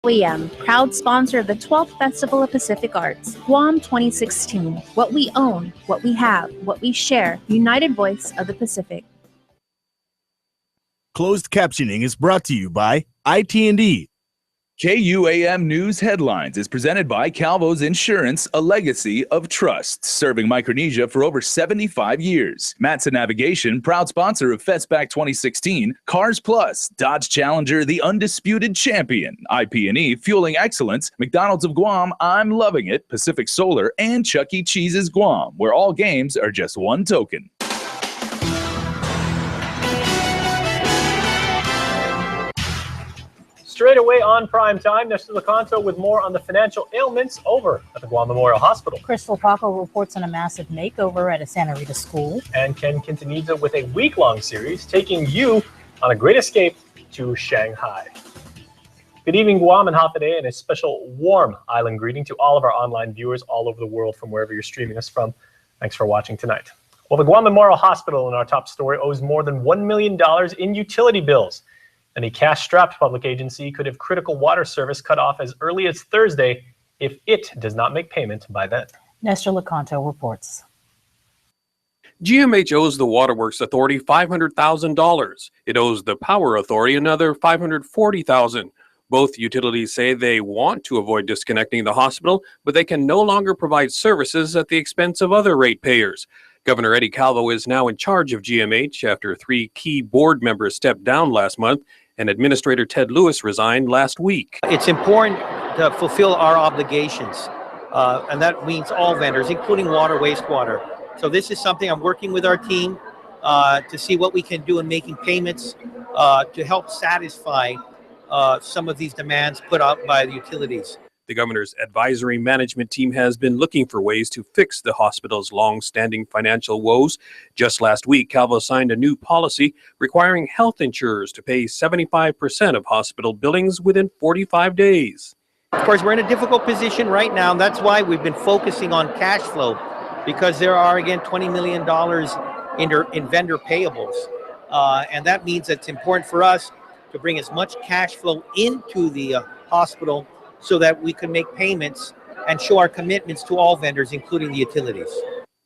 KUAM, proud sponsor of the 12th Festival of Pacific Arts, Guam 2016. What we own, what we have, what we share, united voice of the Pacific. Closed captioning is brought to you by IT&E. KUAM News Headlines is presented by Calvo's Insurance, a legacy of trust, serving Micronesia for over 75 years. Matson Navigation, proud sponsor of Festback 2016. Cars Plus, Dodge Challenger, the undisputed champion. IP&E, fueling excellence. McDonald's of Guam, I'm loving it. Pacific Solar, and Chuck E. Cheese's Guam, where all games are just one token. Straight away on Primetime, Nestor Lecanto with more on the financial ailments over at the Guam Memorial Hospital. Crystal Paco reports on a massive makeover at a Santa Rita school. And Ken Quintanilla with a week-long series taking you on a great escape to Shanghai. Good evening, Guam and Hapaday, and a special warm island greeting to all of our online viewers all over the world from wherever you're streaming us from. Thanks for watching tonight. Well, the Guam Memorial Hospital in our top story owes more than $1 million in utility bills. And a cash-strapped public agency could have critical water service cut off as early as Thursday if it does not make payment by then. Nestor Lecanto reports. GMH owes the Waterworks Authority $500,000. It owes the Power Authority another $540,000. Both utilities say they want to avoid disconnecting the hospital, but they can no longer provide services at the expense of other ratepayers. Governor Eddie Calvo is now in charge of GMH after 3 key board members stepped down last month, and Administrator Ted Lewis resigned last week. It's important to fulfill our obligations, and that means all vendors, including water, wastewater. So this is something I'm working with our team to see what we can do in making payments to help satisfy some of these demands put out by the utilities. The governor's advisory management team has been looking for ways to fix the hospital's long-standing financial woes. Just last week, Calvo signed a new policy requiring health insurers to pay 75% of hospital billings within 45 days. Of course, we're in a difficult position right now, and that's why we've been focusing on cash flow, because there are, again, $20 million in vendor payables. And that means it's important for us to bring as much cash flow into the hospital so that we can make payments and show our commitments to all vendors, including the utilities.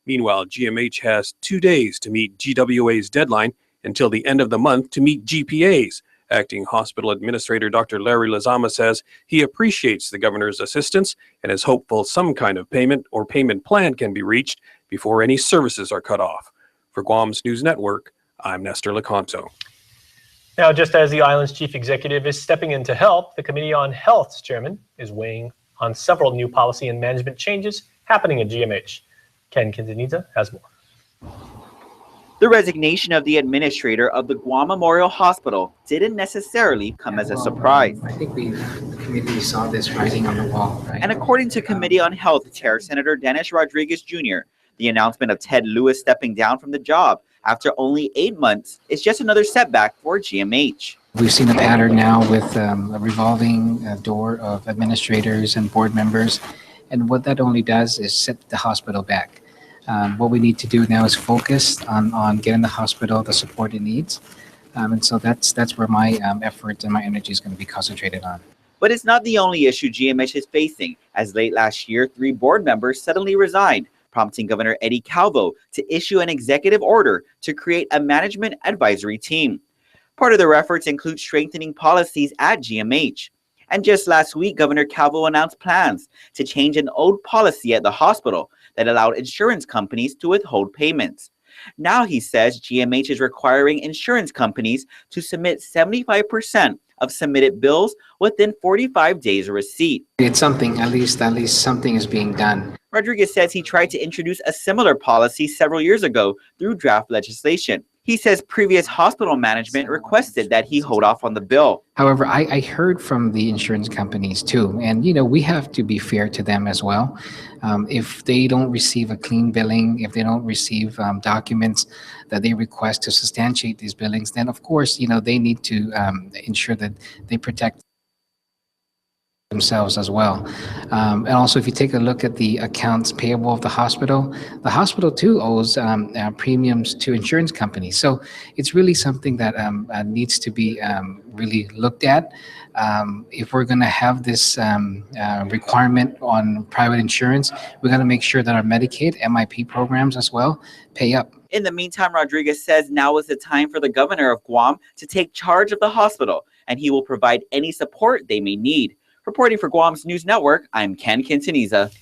Meanwhile, GMH has 2 days to meet GWA's deadline until the end of the month to meet GPA's. Acting Hospital Administrator Dr. Larry Lazama says he appreciates the governor's assistance and is hopeful some kind of payment or payment plan can be reached before any services are cut off. For Guam's News Network, I'm Nestor Lecanto. Now, just as the island's chief executive is stepping in to help, the Committee on Health's chairman is weighing on several new policy and management changes happening at GMH. Ken Quintanilla has more. The resignation of the administrator of the Guam Memorial Hospital didn't necessarily come as a surprise. I think the committee saw this writing on the wall, right? And according to Committee on Health Chair Senator Dennis Rodriguez Jr., the announcement of Ted Lewis stepping down from the job after only 8 months is just another setback for GMH. We've seen a pattern now with a revolving door of administrators and board members, and what that only does is set the hospital back. What we need to do now is focus on getting the hospital the support it needs, and so that's where my effort and my energy is going to be concentrated on. But it's not the only issue GMH is facing, as late last year, 3 board members suddenly resigned, prompting Governor Eddie Calvo to issue an executive order to create a management advisory team. Part of their efforts include strengthening policies at GMH. And just last week, Governor Calvo announced plans to change an old policy at the hospital that allowed insurance companies to withhold payments. Now he says GMH is requiring insurance companies to submit 75% of submitted bills within 45 days of receipt. It's something, at least something is being done. Rodriguez says he tried to introduce a similar policy several years ago through draft legislation. He says previous hospital management requested that he hold off on the bill. However, I heard from the insurance companies too, and we have to be fair to them as well. If they don't receive a clean billing, if they don't receive documents that they request to substantiate these billings, then of course, they need to ensure that they protect themselves as well. And also, if you take a look at the accounts payable of the hospital too owes premiums to insurance companies. So it's really something that needs to be really looked at. If we're going to have this requirement on private insurance, we're going to make sure that our Medicaid, MIP programs as well pay up. In the meantime, Rodriguez says now is the time for the governor of Guam to take charge of the hospital, and he will provide any support they may need. Reporting for Guam's News Network, I'm Ken Quintaniza.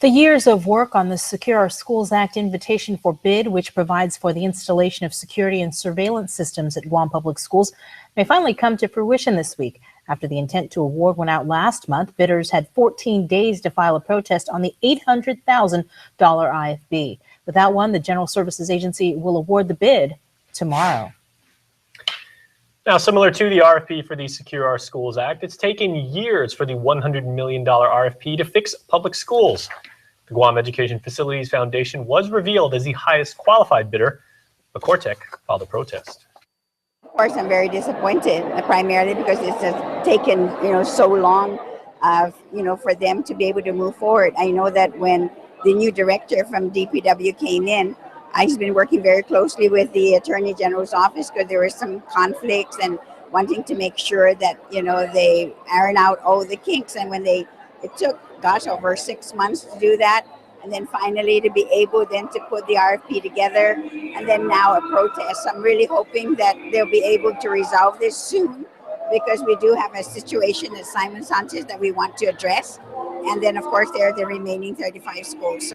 The years of work on the Secure Our Schools Act invitation for bid, which provides for the installation of security and surveillance systems at Guam Public Schools, may finally come to fruition this week. After the intent to award went out last month, bidders had 14 days to file a protest on the $800,000 IFB. With that one, the General Services Agency will award the bid tomorrow. Now, similar to the RFP for the Secure Our Schools Act, it's taken years for the $100 million RFP to fix public schools. The Guam Education Facilities Foundation was revealed as the highest qualified bidder, but Cortec filed a protest. Of course, I'm very disappointed, primarily because it's just taken, so long, for them to be able to move forward. I know that when the new director from DPW came in, I've been working very closely with the Attorney General's office because there were some conflicts and wanting to make sure that, they iron out all the kinks. And when it took, over 6 months to do that. And then finally to be able then to put the RFP together and then now a protest. I'm really hoping that they'll be able to resolve this soon because we do have a situation at Simon Sanchez that we want to address. And then, of course, there are the remaining 35 schools.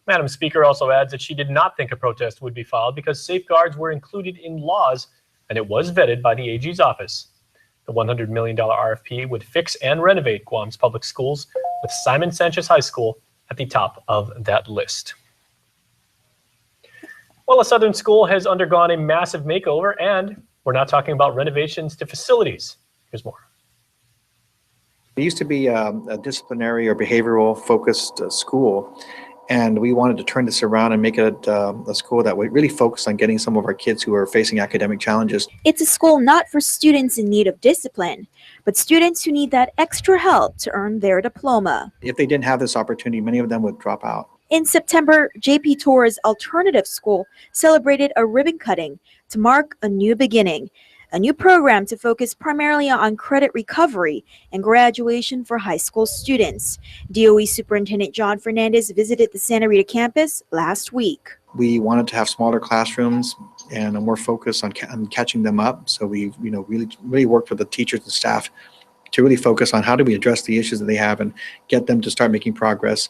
Madam Speaker also adds that she did not think a protest would be filed because safeguards were included in laws and it was vetted by the AG's office. The $100 million RFP would fix and renovate Guam's public schools, with Simon Sanchez High School at the top of that list. Well, a Southern school has undergone a massive makeover, and we're not talking about renovations to facilities. Here's more. It used to be a disciplinary or behavioral focused school, and we wanted to turn this around and make it a school that would really focus on getting some of our kids who are facing academic challenges. It's a school not for students in need of discipline, but students who need that extra help to earn their diploma. If they didn't have this opportunity, many of them would drop out. In September, JP Torres Alternative School celebrated a ribbon cutting to mark a new beginning, a new program to focus primarily on credit recovery and graduation for high school students. DOE Superintendent John Fernandez visited the Santa Rita campus last week. We wanted to have smaller classrooms and a more focus on catching them up. So we, really worked with the teachers and staff to really focus on how do we address the issues that they have and get them to start making progress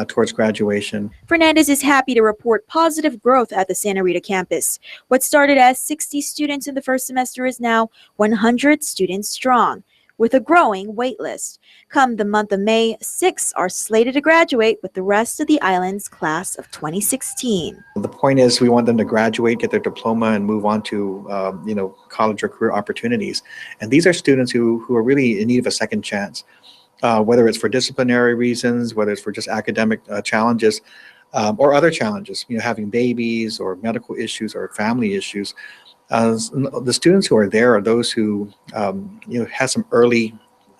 towards graduation. Fernandez is happy to report positive growth at the Santa Rita campus. What started as 60 students in the first semester is now 100 students strong, with a growing wait list. Come the month of May, 6 are slated to graduate with the rest of the island's class of 2016. The point is we want them to graduate, get their diploma, and move on to college or career opportunities. And these are students who are really in need of a second chance, whether it's for disciplinary reasons, whether it's for just academic challenges, or other challenges, having babies or medical issues or family issues. The students who are there are those who, have some early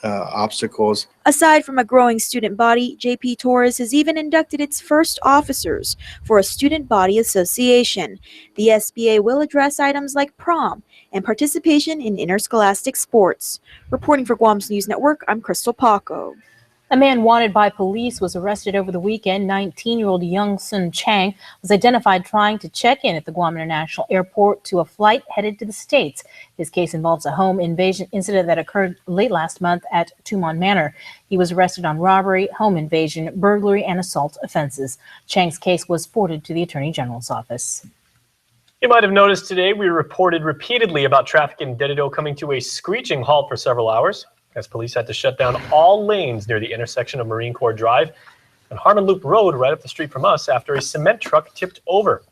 obstacles. Aside from a growing student body, JP Torres has even inducted its first officers for a student body association. The SBA will address items like prom and participation in interscholastic sports. Reporting for Guam's News Network, I'm Crystal Paco. A man wanted by police was arrested over the weekend. 19-year-old Youngsun Chang was identified trying to check in at the Guam International Airport to a flight headed to the States. His case involves a home invasion incident that occurred late last month at Tumon Manor. He was arrested on robbery, home invasion, burglary, and assault offenses. Chang's case was forwarded to the Attorney General's office. You might have noticed today we reported repeatedly about traffic in Dededo coming to a screeching halt for several hours, as police had to shut down all lanes near the intersection of Marine Corps Drive and Harmon Loop Road right up the street from us after a cement truck tipped over.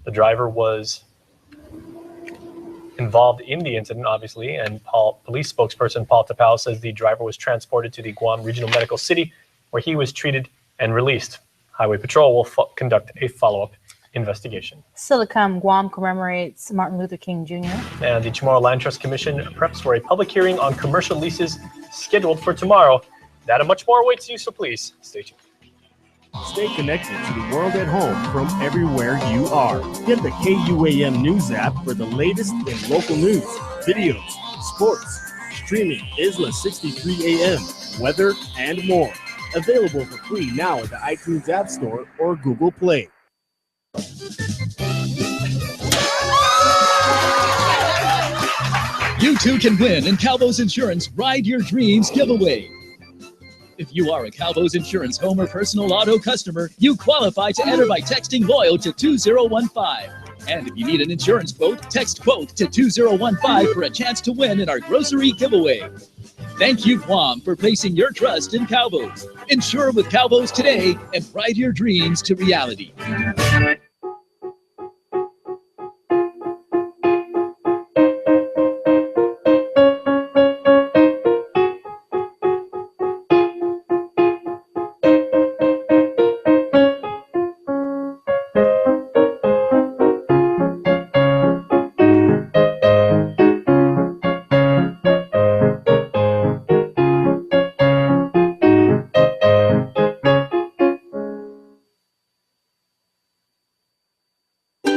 The driver was involved in the incident, obviously, and police spokesperson Paul Tapao says the driver was transported to the Guam Regional Medical City where he was treated and released. Highway Patrol will conduct a follow-up investigation. Still to come, Guam commemorates Martin Luther King Jr. And the Chamorro Land Trust Commission preps for a public hearing on commercial leases scheduled for tomorrow. That and much more awaits you, so please stay tuned. Stay connected to the world at home from everywhere you are. Get the KUAM News app for the latest in local news, videos, sports, streaming, Isla 63 AM, weather, and more. Available for free now at the iTunes App Store or Google Play. You too can win in Calvo's Insurance Ride Your Dreams giveaway. If you are a Calvo's Insurance home or personal auto customer, you qualify to enter by texting LOYAL to 2015. And if you need an insurance quote, text quote to 2015 for a chance to win in our grocery giveaway. Thank you, KUAM, for placing your trust in Calvo's. Insure with Calvo's today and ride your dreams to reality.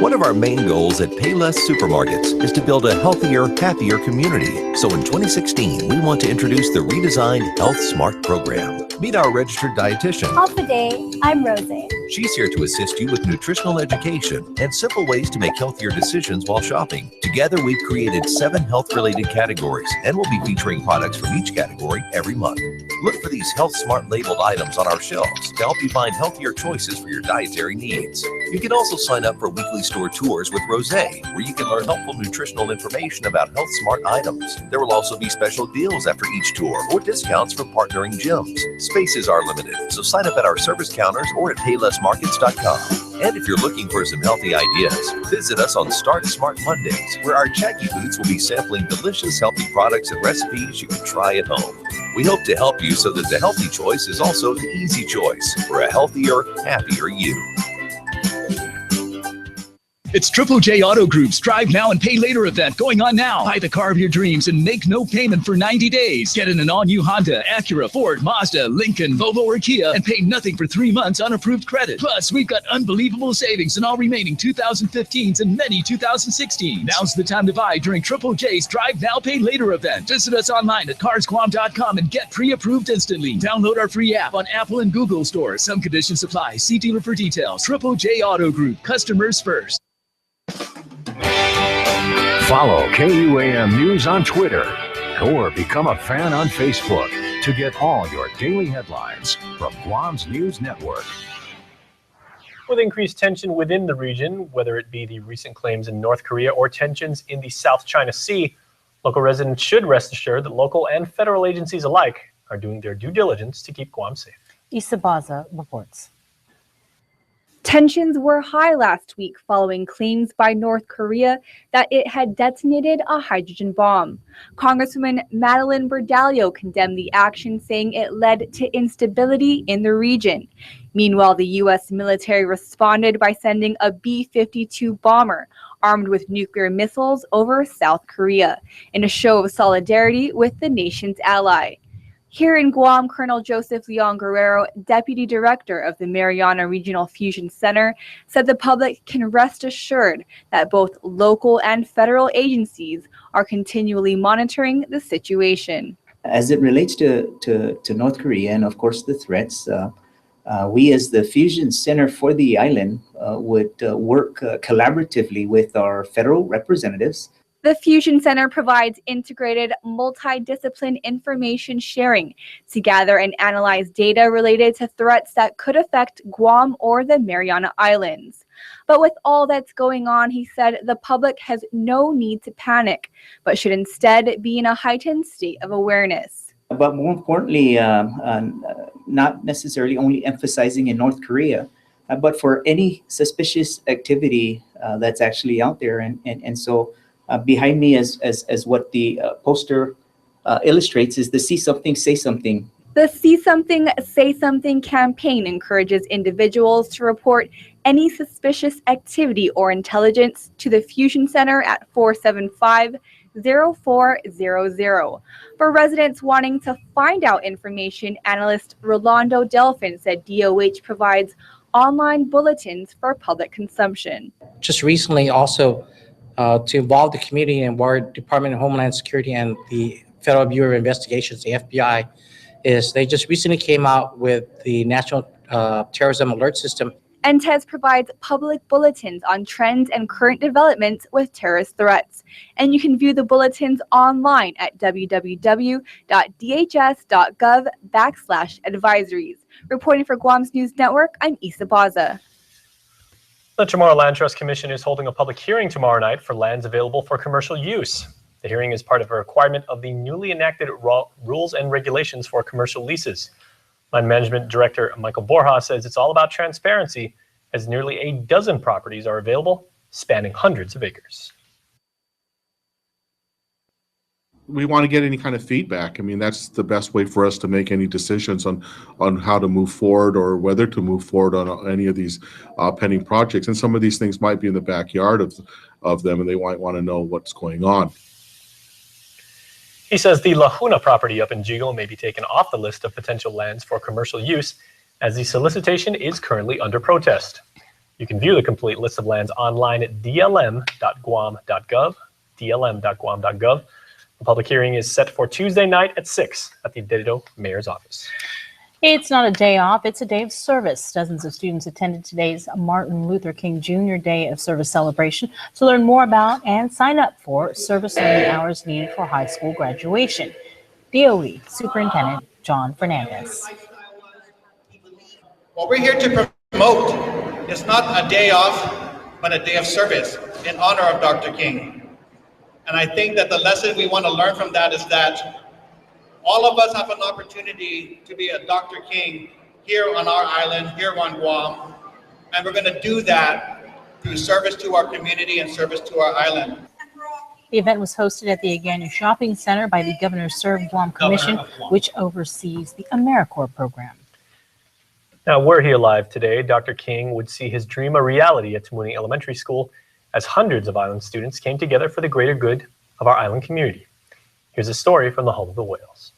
One of our main goals at Payless Supermarkets is to build a healthier, happier community. So in 2016, we want to introduce the redesigned Health Smart program. Meet our registered dietitian. Half a day, I'm Rose. She's here to assist you with nutritional education and simple ways to make healthier decisions while shopping. Together, we've created 7 health-related categories, and we'll be featuring products from each category every month. Look for these Health Smart labeled items on our shelves to help you find healthier choices for your dietary needs. You can also sign up for weekly store tours with Rose, where you can learn helpful nutritional information about Health Smart items. There will also be special deals after each tour or discounts for partnering gyms. Spaces are limited, so sign up at our service counters or at paylessmarkets.com. And if you're looking for some healthy ideas, visit us on Start Smart Mondays, where our Jackie Boots will be sampling delicious healthy products and recipes you can try at home. We hope to help you so that the healthy choice is also the easy choice for a healthier, happier you. It's Triple J Auto Group's Drive Now and Pay Later event going on now. Buy the car of your dreams and make no payment for 90 days. Get in an all-new Honda, Acura, Ford, Mazda, Lincoln, Volvo, or Kia and pay nothing for 3 months on approved credit. Plus, we've got unbelievable savings in all remaining 2015s and many 2016s. Now's the time to buy during Triple J's Drive Now, Pay Later event. Visit us online at carsquam.com and get pre-approved instantly. Download our free app on Apple and Google stores. Some conditions apply. See dealer for details. Triple J Auto Group. Customers first. Follow KUAM News on Twitter or become a fan on Facebook to get all your daily headlines from Guam's News Network. With increased tension within the region, whether it be the recent claims in North Korea or tensions in the South China Sea, local residents should rest assured that local and federal agencies alike are doing their due diligence to keep Guam safe. Issa Baza reports. Tensions were high last week following claims by North Korea that it had detonated a hydrogen bomb. Congresswoman Madeline Bordallo condemned the action, saying it led to instability in the region. Meanwhile, the U.S. military responded by sending a B-52 bomber armed with nuclear missiles over South Korea in a show of solidarity with the nation's ally. Here in Guam, Colonel Joseph Leon Guerrero, Deputy Director of the Mariana Regional Fusion Center, said the public can rest assured that both local and federal agencies are continually monitoring the situation. As it relates to North Korea and, of course, the threats, we as the Fusion Center for the island would work collaboratively with our federal representatives. The Fusion Center provides integrated, multidiscipline information sharing to gather and analyze data related to threats that could affect Guam or the Mariana Islands. But with all that's going on, he said the public has no need to panic, but should instead be in a heightened state of awareness. But more importantly, not necessarily only emphasizing in North Korea, but for any suspicious activity that's actually out there. And so behind me, as what the poster illustrates, is the See Something, Say Something. The See Something, Say Something campaign encourages individuals to report any suspicious activity or intelligence to the Fusion Center at 0400. For residents wanting to find out information, analyst Rolando Delfin said DOH provides online bulletins for public consumption. Just recently also to involve the community and our Department of Homeland Security and the Federal Bureau of Investigations, the FBI, is they just recently came out with the National Terrorism Alert System. NTES provides public bulletins on trends and current developments with terrorist threats. And you can view the bulletins online at www.dhs.gov/advisories. Reporting for Guam's News Network, I'm Isa Baza. The Chamorro Land Trust Commission is holding a public hearing tomorrow night for lands available for commercial use. The hearing is part of a requirement of the newly enacted rules and regulations for commercial leases. Land Management Director Michael Borja says it's all about transparency, as nearly a dozen properties are available, spanning hundreds of acres. We want to get any kind of feedback. I mean, that's the best way for us to make any decisions on how to move forward or whether to move forward on any of these pending projects. And some of these things might be in the backyard of them, and they might want to know what's going on. He says the La Juna property up in Jigo may be taken off the list of potential lands for commercial use, as the solicitation is currently under protest. You can view the complete list of lands online at dlm.guam.gov, dlm.guam.gov. The public hearing is set for Tuesday night at 6 at the Dededo Mayor's office. It's not a day off, it's a day of service. Dozens of students attended today's Martin Luther King Jr. Day of Service celebration to learn more about and sign up for service learning hours needed for high school graduation. DOE Superintendent John Fernandez. What we're here to promote is not a day off, but a day of service in honor of Dr. King. And I think that the lesson we want to learn from that is that all of us have an opportunity to be a Dr. King here on our island, here on Guam. And we're going to do that through service to our community and service to our island. The event was hosted at the Agana Shopping Center by the Governor Serve Guam Commission, which oversees the AmeriCorps program. Now, were he alive today, Dr. King would see his dream a reality at Tamuning Elementary School, as hundreds of island students came together for the greater good of our island community. Here's a story from the Home of the Whales.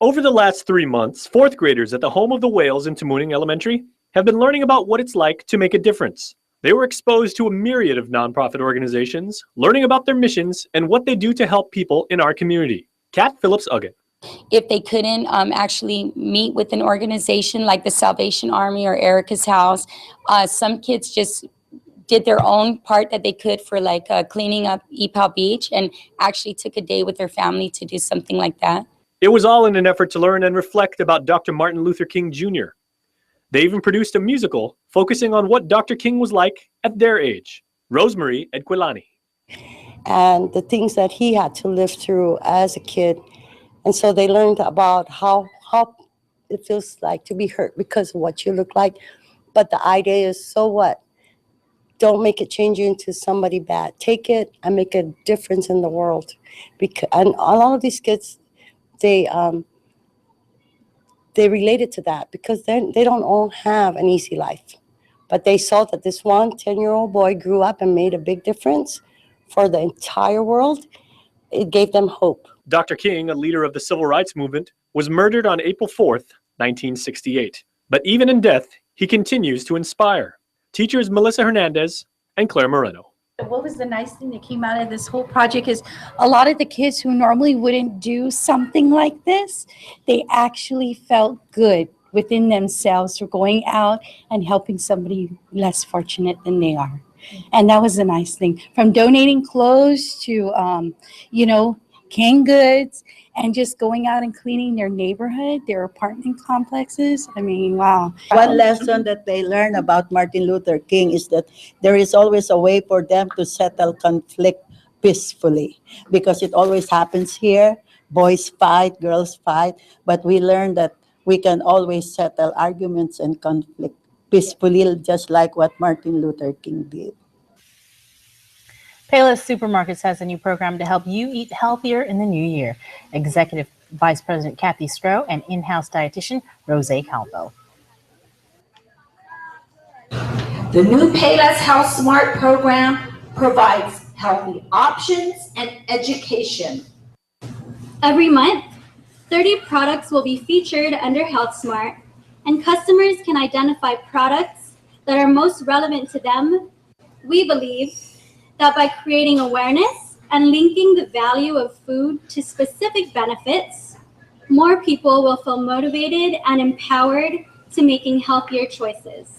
Over the last 3 months, fourth graders at the Home of the Whales in Tamuning Elementary have been learning about what it's like to make a difference. They were exposed to a myriad of nonprofit organizations, learning about their missions and what they do to help people in our community. Kat Phillips-Uggett. If they couldn't actually meet with an organization like the Salvation Army or Erica's House, some kids just did their own part that they could for like cleaning up Epal Beach and actually took a day with their family to do something like that. It was all in an effort to learn and reflect about Dr. Martin Luther King Jr. They even produced a musical focusing on what Dr. King was like at their age. Rosemary Edquilani. And the things that he had to live through as a kid. And so they learned about how it feels like to be hurt because of what you look like. But the idea is, so what? Don't make it change you into somebody bad. Take it and make a difference in the world. And all of these kids, they related to that because they don't all have an easy life. But they saw that this one 10-year-old boy grew up and made a big difference for the entire world. It gave them hope. Dr. King, a leader of the civil rights movement, was murdered on April 4th, 1968. But even in death, he continues to inspire. Teachers Melissa Hernandez and Claire Moreno. What was the nice thing that came out of this whole project is a lot of the kids who normally wouldn't do something like this, they actually felt good within themselves for going out and helping somebody less fortunate than they are. And that was a nice thing. From donating clothes to, canned goods and just going out and cleaning their neighborhood, their apartment complexes. I mean, wow. One lesson that they learn about Martin Luther King is that there is always a way for them to settle conflict peacefully, because it always happens here. Boys fight, girls fight, but we learn that we can always settle arguments and conflict peacefully, just like what Martin Luther King did. Payless Supermarkets has a new program to help you eat healthier in the new year. Executive Vice President Kathy Stroh and in-house dietitian Rose Calvo. The new Payless Health Smart program provides healthy options, and education. Every month, 30 products will be featured under HealthSmart, and customers can identify products that are most relevant to them. We believe that by creating awareness and linking the value of food to specific benefits, more people will feel motivated and empowered to making healthier choices.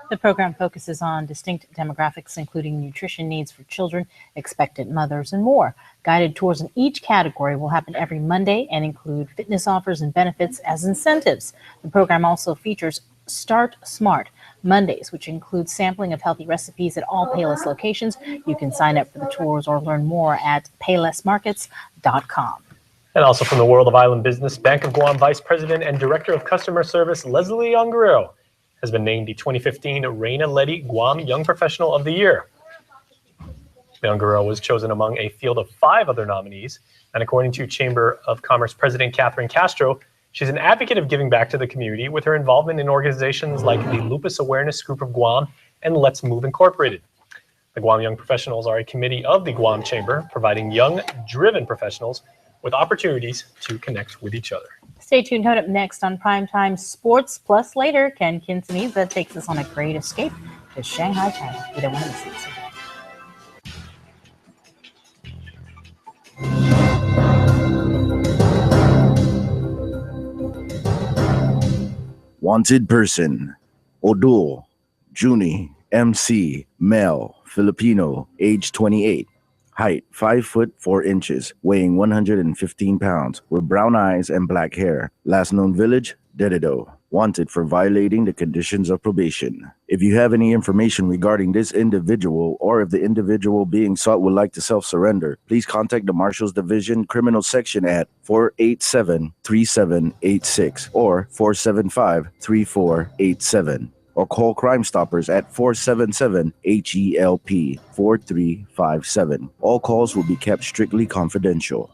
The program focuses on distinct demographics, including nutrition needs for children, expectant mothers, and more. Guided tours in each category will happen every Monday and include fitness offers and benefits as incentives. The program also features Start Smart Mondays, which includes sampling of healthy recipes at all Payless locations. You can sign up for the tours or learn more at paylessmarkets.com. And also from the world of island business, Bank of Guam Vice President and Director of Customer Service Leslie Ongaro has been named the 2015 Reina Letty Guam Young Professional of the Year. Ongaro was chosen among a field of 5 other nominees, and according to Chamber of Commerce President Catherine Castro, she's an advocate of giving back to the community with her involvement in organizations like the Lupus Awareness Group of Guam and Let's Move Incorporated. The Guam Young Professionals are a committee of the Guam Chamber, providing young, driven professionals with opportunities to connect with each other. Stay tuned. Coming up next on Primetime Sports. Plus later, Ken Quintanilla takes us on a great escape to Shanghai, China. We don't want to miss it. Wanted person, Odul, Juni, MC, male, Filipino, age 28. Height 5 foot 4 inches, weighing 115 pounds, with brown eyes and black hair. Last known village, Dededo. Wanted for violating the conditions of probation. If you have any information regarding this individual, or if the individual being sought would like to self-surrender, please contact the Marshals Division Criminal Section at 487-3786 or 475-3487. Or call Crime Stoppers at 477-HELP 4357. All calls will be kept strictly confidential.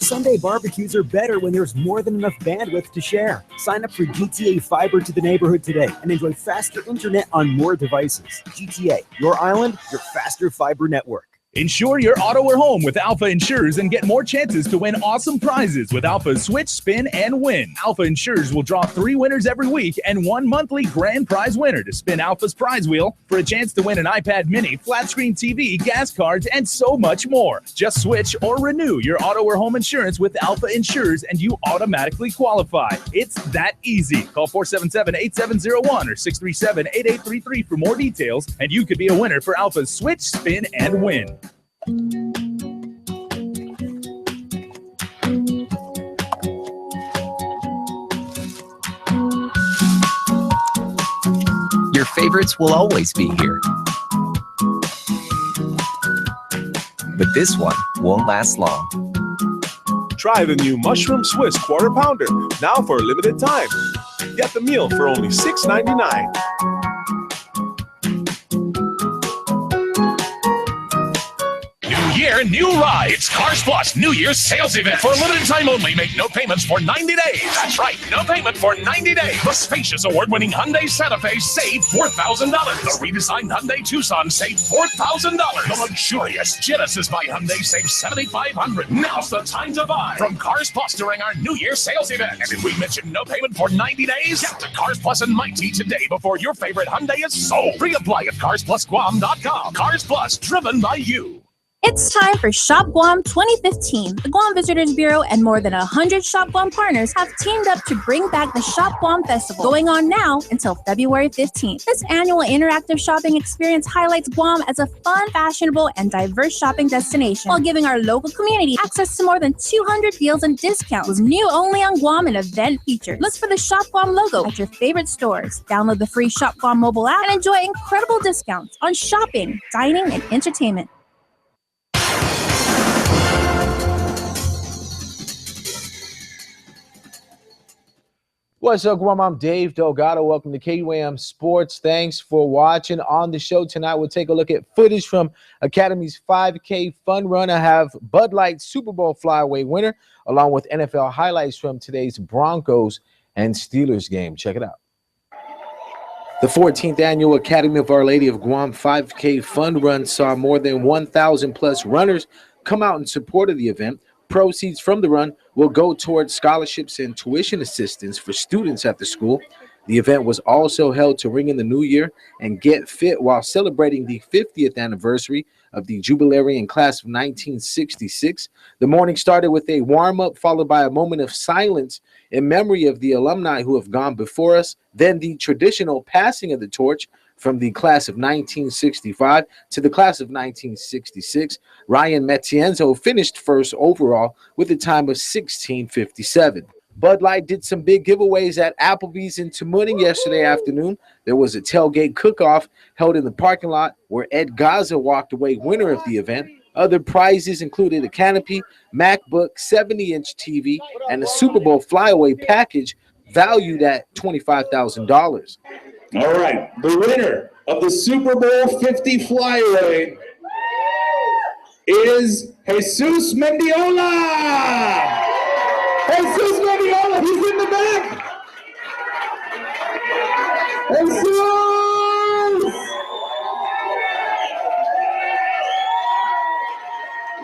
Sunday barbecues are better when there's more than enough bandwidth to share. Sign up for GTA Fiber to the Neighborhood today and enjoy faster internet on more devices. GTA, your island, your faster fiber network. Insure your auto or home with Alpha Insurers and get more chances to win awesome prizes with Alpha's Switch, Spin, and Win. Alpha Insurers will draw 3 winners every week and 1 monthly grand prize winner to spin Alpha's prize wheel for a chance to win an iPad mini, flat screen TV, gas cards, and so much more. Just switch or renew your auto or home insurance with Alpha Insurers and you automatically qualify. It's that easy. Call 477-8701 or 637-8833 for more details, and you could be a winner for Alpha's Switch, Spin, and Win. Your favorites will always be here. But this one won't last long. Try the new Mushroom Swiss Quarter Pounder, now for a limited time. Get the meal for only $6.99. Year, new rides. Cars Plus New Year's sales event. For a limited time only, make no payments for 90 days. That's right, no payment for 90 days. The spacious award-winning Hyundai Santa Fe saved $4,000. The redesigned Hyundai Tucson saved $4,000. The luxurious Genesis by Hyundai saved $7,500. Now's the time to buy from Cars Plus during our New Year's sales event. And if we mention no payment for 90 days, get to Cars Plus and Mighty today before your favorite Hyundai is sold. Pre-apply at carsplusguam.com. Cars Plus, driven by you. It's time for Shop Guam 2015. The Guam Visitors Bureau and more than 100 Shop Guam partners have teamed up to bring back the Shop Guam Festival, going on now until February 15th. This annual interactive shopping experience highlights Guam as a fun, fashionable, and diverse shopping destination, while giving our local community access to more than 200 deals and discounts with new only on Guam and event features. Look for the Shop Guam logo at your favorite stores. Download the free Shop Guam mobile app and enjoy incredible discounts on shopping, dining, and entertainment. What's up, Guam? I'm Dave Delgado. Welcome to KUAM Sports. Thanks for watching. On the show tonight, we'll take a look at footage from Academy's 5K Fun Run. I have Bud Light Super Bowl flyaway winner, along with NFL highlights from today's Broncos and Steelers game. Check it out. The 14th Annual Academy of Our Lady of Guam 5K Fun Run saw more than 1,000 plus runners come out in support of the event. Proceeds from the run will go towards scholarships and tuition assistance for students at the school. The event was also held to ring in the new year and get fit while celebrating the 50th anniversary of the Jubilarian class of 1966. The morning started with a warm-up followed by a moment of silence in memory of the alumni who have gone before us, then the traditional passing of the torch from the class of 1965 to the class of 1966. Ryan Matienzo finished first overall with a time of 16:57. Bud Light did some big giveaways at Applebee's in Tamuning yesterday afternoon. There was a tailgate cook-off held in the parking lot where Ed Gaza walked away winner of the event. Other prizes included a canopy, MacBook, 70-inch TV, and a Super Bowl flyaway package valued at $25,000. All right, the winner of the Super Bowl 50 flyaway is Jesus Mendiola. Jesus Mendiola, he's in the back. Jesus!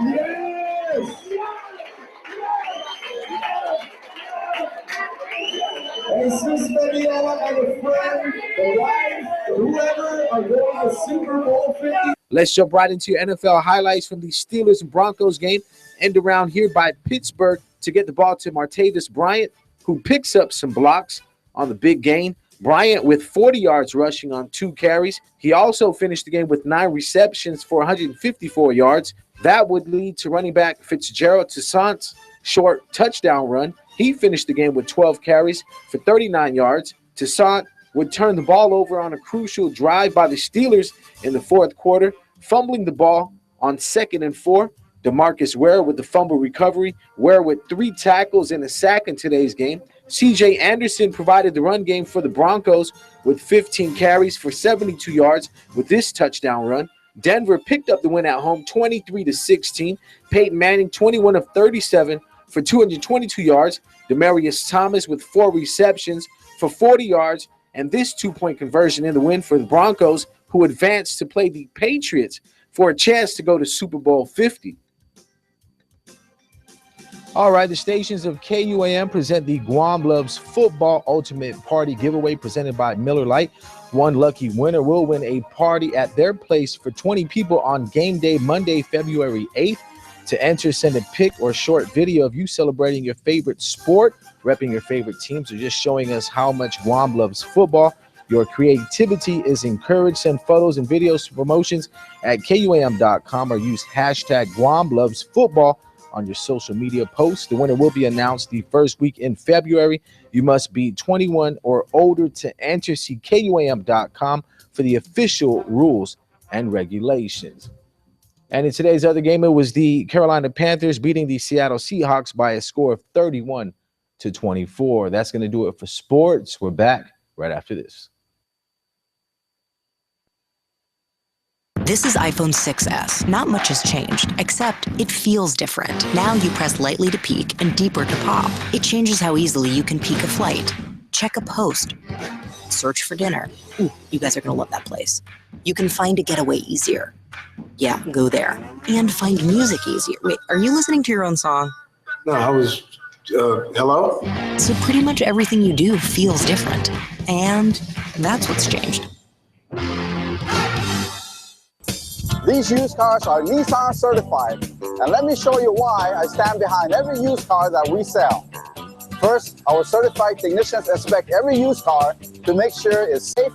Yes! Jesus Mendiola and a friend, the wife, whoever are going to Super Bowl 50. Let's jump right into your NFL highlights from the Steelers and Broncos game. End around here by Pittsburgh to get the ball to Martavis Bryant, who picks up some blocks on the big gain. Bryant with 40 yards rushing on 2 carries. He also finished the game with 9 receptions for 154 yards. That would lead to running back Fitzgerald Toussaint's short touchdown run. He finished the game with 12 carries for 39 yards. Toussaint would turn the ball over on a crucial drive by the Steelers in the fourth quarter, fumbling the ball on 2nd and 4. DeMarcus Ware with the fumble recovery. Ware with 3 tackles and a sack in today's game. C.J. Anderson provided the run game for the Broncos with 15 carries for 72 yards with this touchdown run. Denver picked up the win at home 23-16. Peyton Manning 21 of 37 for 222 yards. Demaryius Thomas with 4 receptions for 40 yards. And this 2-point conversion in the win for the Broncos, who advanced to play the Patriots for a chance to go to Super Bowl 50. All right, the stations of KUAM present the Guam Loves Football Ultimate Party giveaway presented by Miller Lite. One lucky winner will win a party at their place for 20 people on game day, Monday, February 8th. To enter, send a pic or short video of you celebrating your favorite sport, repping your favorite teams, or just showing us how much Guam loves football. Your creativity is encouraged. Send photos and videos to promotions at KUAM.com or use hashtag Guam Loves Football on your social media posts. The winner will be announced the first week in February. You must be 21 or older to enter. See KUAM.com for the official rules and regulations. And in today's other game, it was the Carolina Panthers beating the Seattle Seahawks by a score of 31-24. That's going to do it for sports. We're back right after this. This is iPhone 6s. Not much has changed, except it feels different. Now you press lightly to peek and deeper to pop. It changes how easily you can peek a flight, check a post, search for dinner. Ooh, you guys are gonna love that place. You can find a getaway easier. Yeah, go there. And find music easier. Wait, are you listening to your own song? No, I was, hello? So pretty much everything you do feels different. And that's what's changed. These used cars are Nissan certified, and let me show you why I stand behind every used car that we sell. First, our certified technicians inspect every used car to make sure it's safe,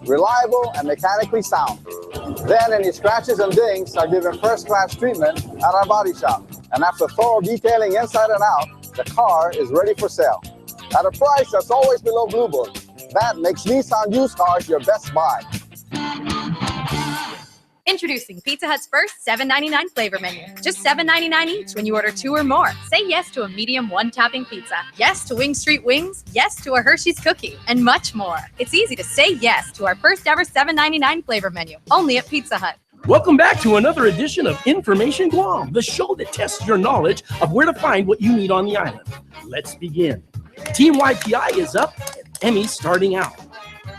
reliable, and mechanically sound. Then any scratches and dings are given first-class treatment at our body shop. And after thorough detailing inside and out, the car is ready for sale. At a price that's always below Blue Book. That makes Nissan used cars your best buy. Introducing Pizza Hut's first $7.99 flavor menu. Just $7.99 each when you order 2 or more. Say yes to a medium one-topping pizza. Yes to Wing Street Wings. Yes to a Hershey's cookie. And much more. It's easy to say yes to our first ever $7.99 flavor menu. Only at Pizza Hut. Welcome back to another edition of Information Guam, the show that tests your knowledge of where to find what you need on the island. Let's begin. Team YPI is up and Emmy's starting out.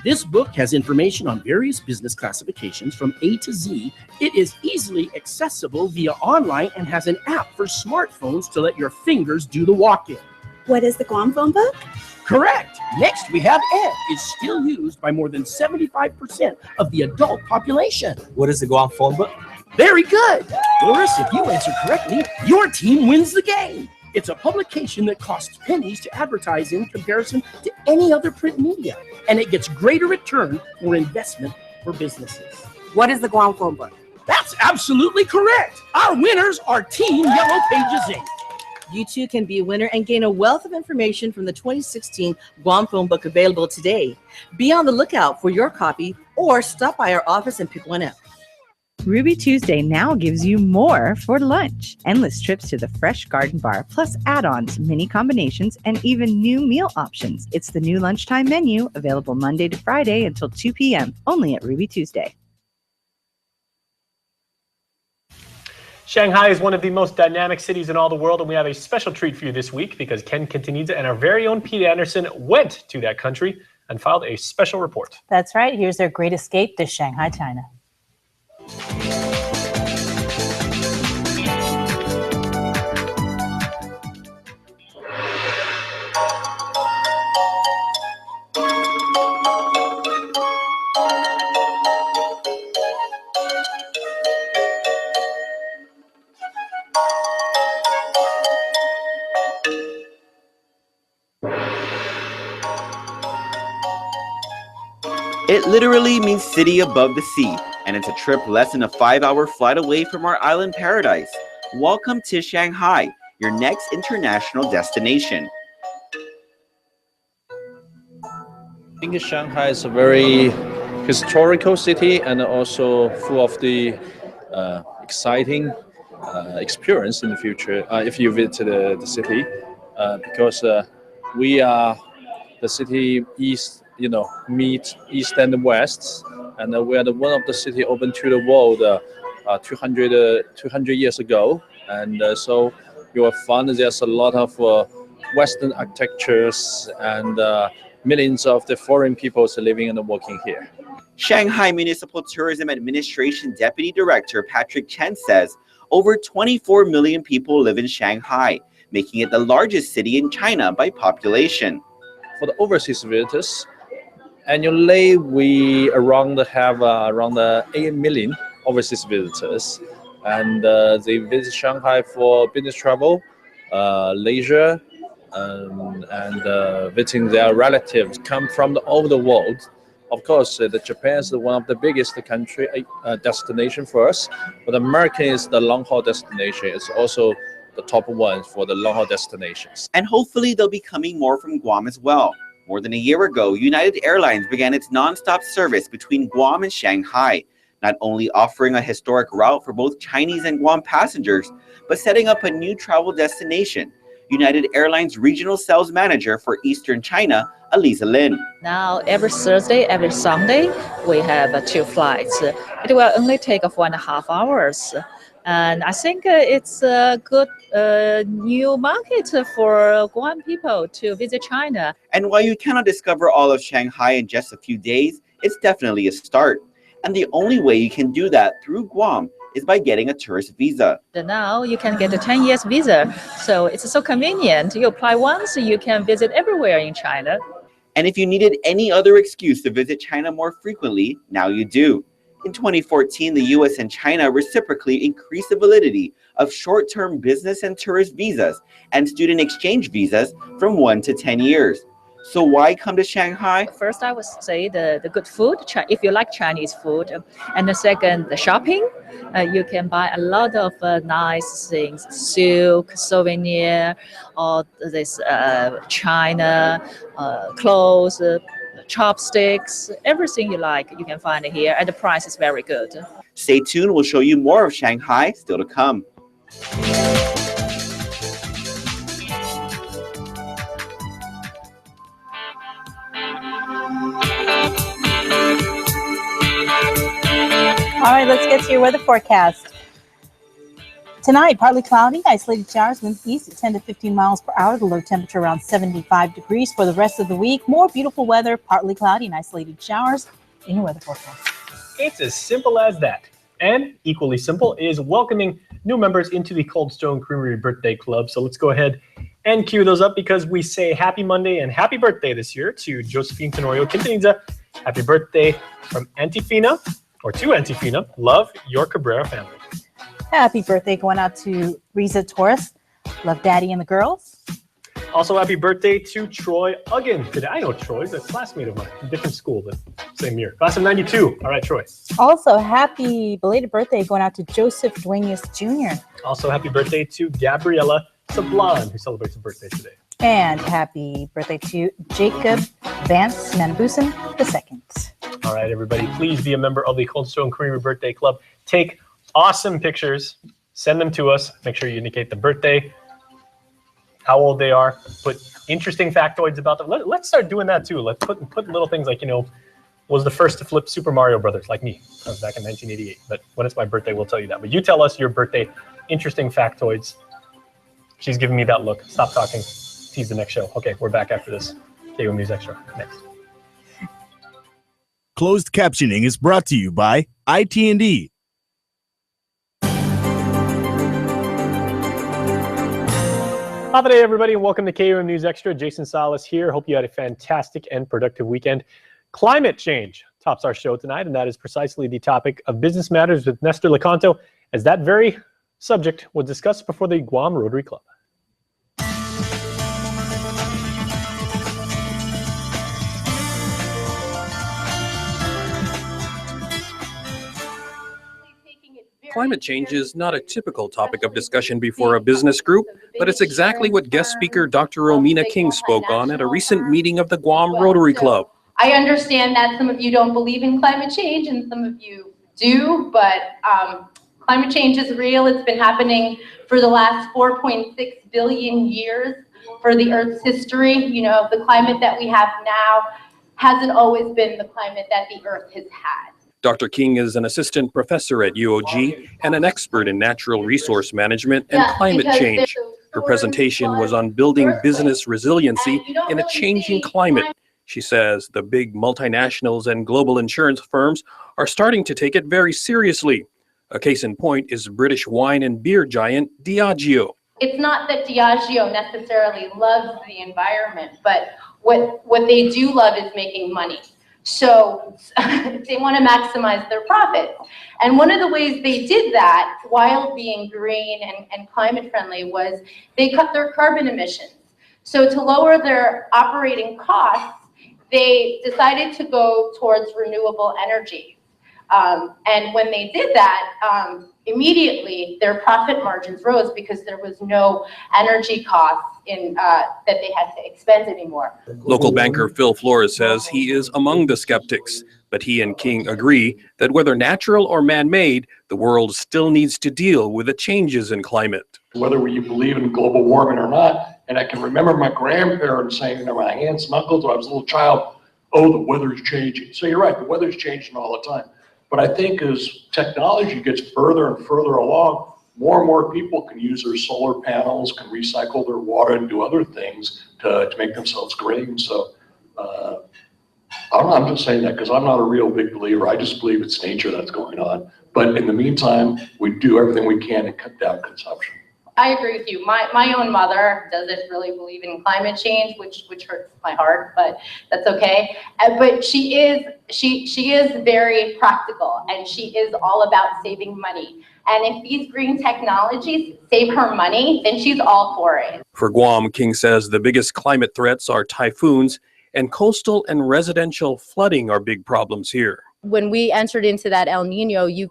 This book has information on various business classifications from A to Z. It is easily accessible via online and has an app for smartphones to let your fingers do the walk-in. What is the Guam phone book? Correct. Next, we have Ed. It's still used by more than 75% of the adult population. What is the Guam phone book? Very good. Doris, if you answer correctly, your team wins the game. It's a publication that costs pennies to advertise in comparison to any other print media, and it gets greater return for investment for businesses. What is the Guam phone book? That's absolutely correct. Our winners are Team Yellow Pages Inc. You too can be a winner and gain a wealth of information from the 2016 Guam phone book available today. Be on the lookout for your copy or stop by our office and pick one up. Ruby Tuesday now gives you more for lunch. Endless trips to the Fresh Garden Bar, plus add-ons, mini combinations, and even new meal options. It's the new lunchtime menu, available Monday to Friday until 2 p.m., only at Ruby Tuesday. Shanghai is one of the most dynamic cities in all the world, and we have a special treat for you this week because Ken Quintanilla and our very own Pete Anderson went to that country and filed a special report. That's right. Here's their great escape to Shanghai, China. It literally means city above the sea, and it's a trip less than a 5-hour flight away from our island paradise. Welcome to Shanghai, your next international destination. I think Shanghai is a very historical city and also full of the exciting experience in the future if you visit the city, because we are the city east, meet east and west, and we are one of the city open to the world 200 years ago, and so you will find there's a lot of Western architectures and millions of the foreign people living and working here. Shanghai Municipal Tourism Administration Deputy Director Patrick Chen says over 24 million people live in Shanghai, making it the largest city in China by population. For the overseas visitors, annually we have around 8 million overseas visitors, and they visit Shanghai for business travel, leisure, and visiting their relatives come from all over the world. Of course, Japan is one of the biggest country destination for us, but America is the long-haul destination. It's also the top one for the long-haul destinations. And hopefully there'll be coming more from Guam as well. More than a year ago, United Airlines began its non-stop service between Guam and Shanghai, not only offering a historic route for both Chinese and Guam passengers, but setting up a new travel destination. United Airlines Regional Sales Manager for Eastern China, Elisa Lin. Now, every Thursday, every Sunday, we have 2 flights. It will only take 1.5 hours. And I think it's a good new market for Guam people to visit China. And while you cannot discover all of Shanghai in just a few days, it's definitely a start. And the only way you can do that through Guam is by getting a tourist visa. Now you can get a 10 years visa. So it's so convenient. You apply once, you can visit everywhere in China. And if you needed any other excuse to visit China more frequently, now you do. In 2014, the US and China reciprocally increased the validity of short-term business and tourist visas and student exchange visas from 1 to 10 years. So why come to Shanghai? First, I would say the good food, if you like Chinese food. And the second, the shopping. You can buy a lot of nice things, silk, souvenir, all this China, clothes, chopsticks, everything you like, you can find it here, and the price is very good. Stay tuned, we'll show you more of Shanghai still to come. All right, let's get to your weather forecast. Tonight, partly cloudy, isolated showers, winds east at 10 to 15 miles per hour. The low temperature around 75 degrees. For the rest of the week, more beautiful weather, partly cloudy and isolated showers in your weather forecast. It's as simple as that. And equally simple is welcoming new members into the Cold Stone Creamery Birthday Club. So let's go ahead and cue those up because we say happy Monday and happy birthday this year to Josephine Tenorio Quintanilla. Happy birthday from Antifina, or to Antifina. Love, your Cabrera family. Happy birthday going out to Riza Torres. Love Daddy and the girls. Also, happy birthday to Troy Uggan today. I know Troy's a classmate of mine, different school, but same year. Class of 92. All right, Troy. Also, happy belated birthday going out to Joseph Duenas Jr. Also, happy birthday to Gabriella Sablan, who celebrates a birthday today. And happy birthday to Jacob Vance Manbusan II. All right, everybody, please be a member of the Cold Stone Creamery Birthday Club. Take awesome pictures. Send them to us. Make sure you indicate the birthday, how old they are. Put interesting factoids about them. Let's start doing that too. Let's put little things like, was the first to flip Super Mario Brothers, like me. I was back in 1988. But when it's my birthday, we'll tell you that. But you tell us your birthday interesting factoids. She's giving me that look. Stop talking. Tease the next show. Okay, we're back after this. KUAM News Extra next. Closed captioning is brought to you by IT&D. Good day, everybody, and welcome to KUAM News Extra. Jason Salas here. Hope you had a fantastic and productive weekend. Climate change tops our show tonight, and that is precisely the topic of Business Matters with Nestor Lecanto, as that very subject was discussed before the Guam Rotary Club. Climate change is not a typical topic of discussion before a business group, but it's exactly what guest speaker Dr. Romina King spoke on at a recent meeting of the Guam Rotary Club. I understand that some of you don't believe in climate change and some of you do, but climate change is real. It's been happening for the last 4.6 billion years for the Earth's history. The climate that we have now hasn't always been the climate that the Earth has had. Dr. King is an assistant professor at UOG and an expert in natural resource management and climate change. Her presentation was on building business resiliency in a changing climate. She says the big multinationals and global insurance firms are starting to take it very seriously. A case in point is British wine and beer giant Diageo. It's not that Diageo necessarily loves the environment, but what they do love is making money. So they want to maximize their profits. And one of the ways they did that while being green and climate friendly was they cut their carbon emissions. So to lower their operating costs, they decided to go towards renewable energy. And when they did that, immediately their profit margins rose because there was no energy costs that they had to expend anymore. Local banker Phil Flores says he is among the skeptics, but he and King agree that whether natural or man-made, the world still needs to deal with the changes in climate. Whether you believe in global warming or not, and I can remember my grandparents saying to my aunts and uncles when I was a little child, oh, the weather's changing. So you're right, the weather's changing all the time. But I think as technology gets further and further along, more and more people can use their solar panels, can recycle their water and do other things to make themselves green. So I'm just saying that because I'm not a real big believer. I just believe it's nature that's going on. But in the meantime, we do everything we can to cut down consumption. I agree with you. My own mother doesn't really believe in climate change, which hurts my heart, but that's okay. But she is very practical, and she is all about saving money. And if these green technologies save her money, then she's all for it. For Guam, King says the biggest climate threats are typhoons, and coastal and residential flooding are big problems here. When we entered into that El Nino, you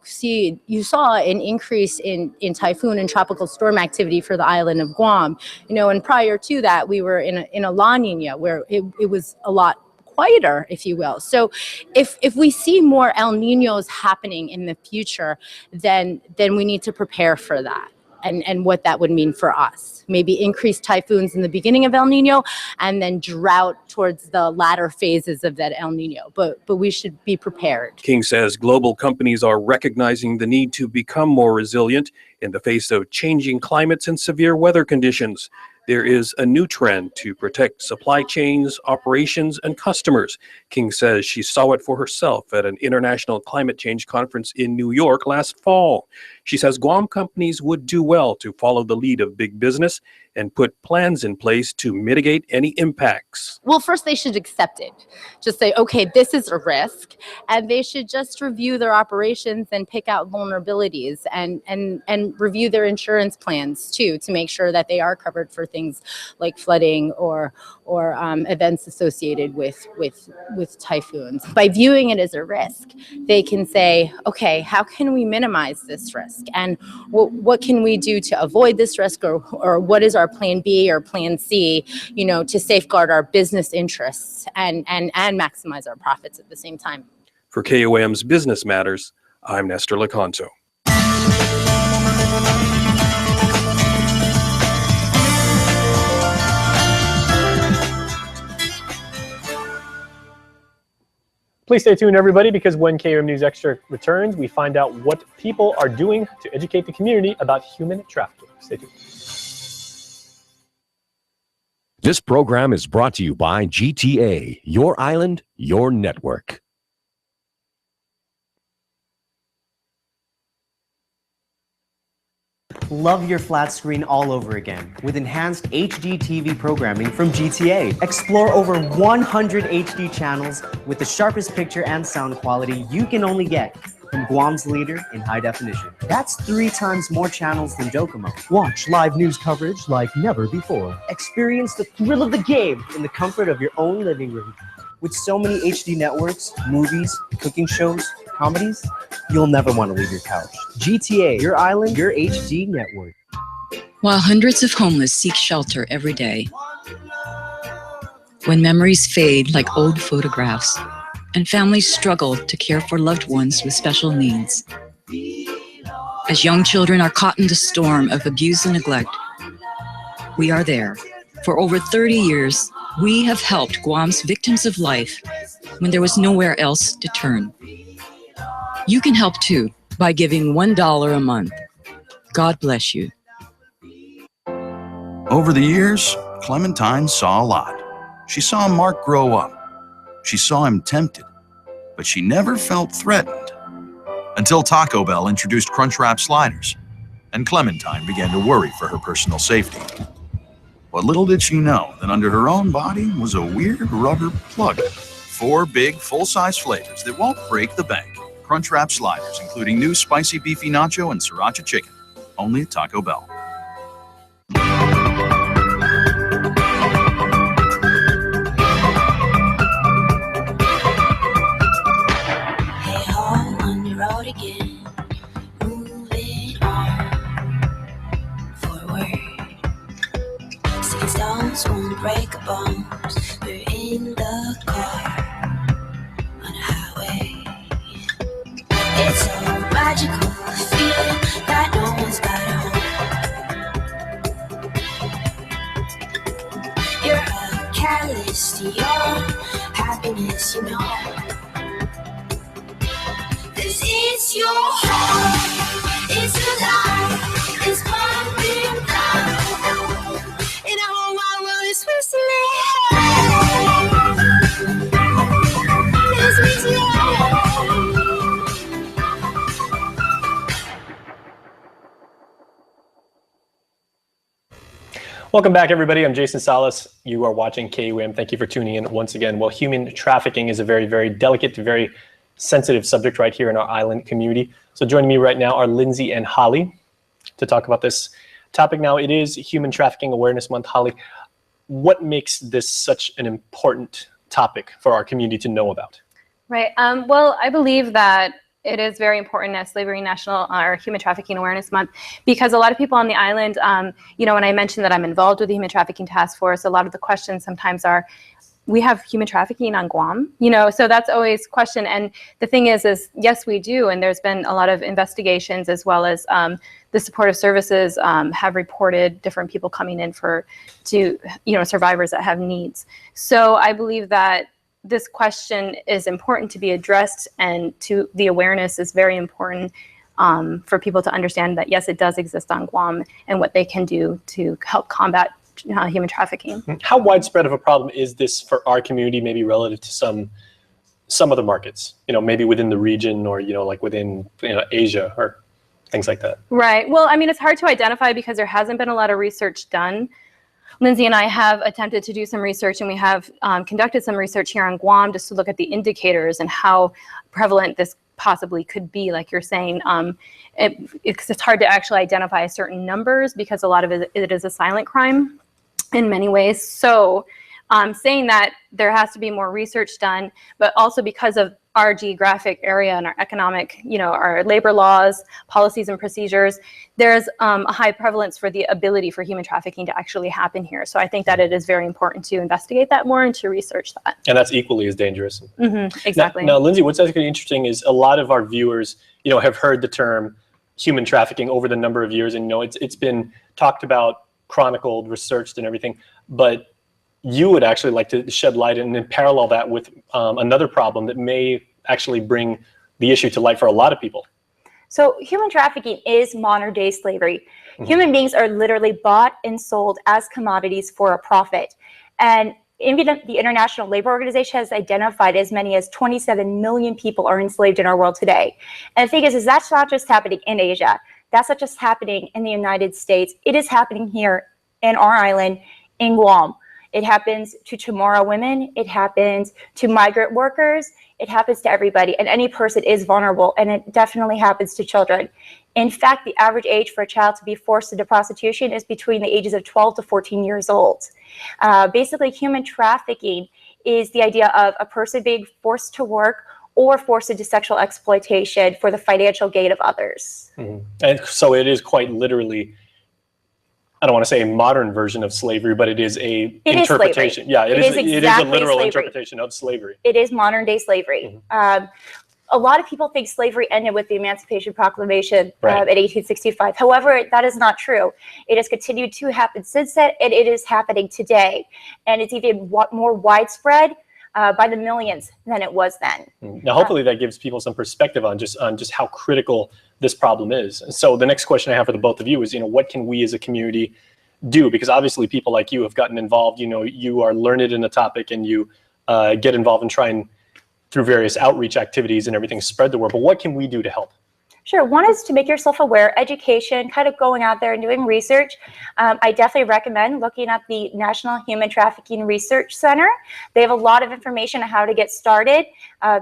saw an increase in typhoon and tropical storm activity for the island of Guam. And prior to that, we were in a La Nina where it was a lot quieter, if you will. So if we see more El Niños happening in the future, then we need to prepare for that and what that would mean for us. Maybe increased typhoons in the beginning of El Nino and then drought towards the latter phases of that El Nino. But we should be prepared. King says global companies are recognizing the need to become more resilient in the face of changing climates and severe weather conditions. There is a new trend to protect supply chains, operations, and customers. King says she saw it for herself at an international climate change conference in New York last fall. She says Guam companies would do well to follow the lead of big business and put plans in place to mitigate any impacts. Well, first they should accept it. Just say, okay, this is a risk, and they should just review their operations and pick out vulnerabilities and review their insurance plans too, to make sure that they are covered for things like flooding or events associated with typhoons. By viewing it as a risk, they can say, okay, how can we minimize this risk? And what can we do to avoid this risk, or what is our plan B or plan C, to safeguard our business interests and maximize our profits at the same time. For KUAM's Business Matters, I'm Nestor Lacanto. Please stay tuned, everybody, because when KUAM News Extra returns, we find out what people are doing to educate the community about human trafficking. Stay tuned. This program is brought to you by GTA, your island, your network. Love your flat screen all over again with enhanced HD TV programming from GTA. Explore over 100 HD channels with the sharpest picture and sound quality you can only get from Guam's leader in high definition. That's 3 times more channels than Docomo. Watch live news coverage like never before. Experience the thrill of the game in the comfort of your own living room. With so many HD networks, movies, cooking shows, comedies, you'll never want to leave your couch. GTA, your island, your HD network. While hundreds of homeless seek shelter every day, when memories fade like old photographs, and families struggle to care for loved ones with special needs, as young children are caught in the storm of abuse and neglect, we are there. For over 30 years, we have helped Guam's victims of life when there was nowhere else to turn. You can help too by giving $1 a month. God bless you. Over the years, Clementine saw a lot. She saw Mark grow up. She saw him tempted, but she never felt threatened. Until Taco Bell introduced Crunchwrap sliders, and Clementine began to worry for her personal safety. But little did she know that under her own body was a weird rubber plug. 4 big, full-size flavors that won't break the bank. Crunchwrap sliders, including new spicy beefy nacho and sriracha chicken. Only at Taco Bell. Road again, moving on forward. 6 stones won't break a bone. We're in the car on a highway. It's so magical, feeling that no one's got home. You're a catalyst to your happiness, you know. This is your home, it's alive, it's pumping down. In a whole wide world, it's Welcome back, everybody. I'm Jason Salas. You are watching KUAM. Thank you for tuning in once again. Well, human trafficking is a very, very delicate, very sensitive subject right here in our island community. So joining me right now are Lindsay and Holly to talk about this topic. Now, it is Human Trafficking Awareness Month. Holly, what makes this such an important topic for our community to know about? Right. Well, I believe that it is very important as Slavery National or Human Trafficking Awareness Month, because a lot of people on the island, when I mentioned that I'm involved with the Human Trafficking Task Force, a lot of the questions sometimes are, we have human trafficking on Guam, you know, so that's always question. And the thing is yes, we do. And there's been a lot of investigations, as well as the supportive services have reported different people coming in to survivors that have needs. So I believe that this question is important to be addressed, and the awareness is very important for people to understand that, yes, it does exist on Guam, and what they can do to help combat human trafficking. How widespread of a problem is this for our community, maybe relative to some other markets, you know, maybe within the region, or, you know, like within, you know, Asia or things like that? Right. Well, I mean, it's hard to identify because there hasn't been a lot of research done. Lindsay and I have attempted to do some research, and we have conducted some research here on Guam just to look at the indicators and how prevalent this possibly could be. Like you're saying, it's hard to actually identify certain numbers because a lot of it is a silent crime in many ways. So saying that there has to be more research done, but also because of our geographic area and our economic, you know, our labor laws, policies and procedures, there's a high prevalence for the ability for human trafficking to actually happen here. So I think that it is very important to investigate that more and to research that. And that's equally as dangerous. Exactly. Now, Lindsay, what's actually interesting is a lot of our viewers, you know, have heard the term human trafficking over the number of years, and, you know, it's been talked about, chronicled, researched, and everything. But you would actually like to shed light and then parallel that with another problem that may actually bring the issue to light for a lot of people. So human trafficking is modern day slavery. Human beings are literally bought and sold as commodities for a profit. And the International Labor Organization has identified as many as 27 million people are enslaved in our world today. And the thing is that's not just happening in Asia. That's not just happening in the United States. It is happening here in our island, in Guam. It happens to Chamorro women. It happens to migrant workers. It happens to everybody. And any person is vulnerable. And it definitely happens to children. In fact, the average age for a child to be forced into prostitution is between the ages of 12 to 14 years old. Basically, human trafficking is the idea of a person being forced to work or forced into sexual exploitation for the financial gain of others. And so it is quite literally, I don't want to say a modern version of slavery, but it is a interpretation. Yeah, it is a literal interpretation of slavery. It is modern day slavery. A lot of people think slavery ended with the Emancipation Proclamation in 1865. However, that is not true. It has continued to happen since then, and it is happening today. And it's even more widespread by the millions than it was then. Now, hopefully that gives people some perspective on just how critical this problem is. So the next question I have for the both of you is, you know, what can we as a community do? Because obviously people like you have gotten involved, you know, you are learned in the topic, and you get involved and try and, through various outreach activities and everything, spread the word. But what can we do to help? Sure. One is to make yourself aware, education, kind of going out there and doing research. I definitely recommend looking at the National Human Trafficking Research Center. They have a lot of information on how to get started,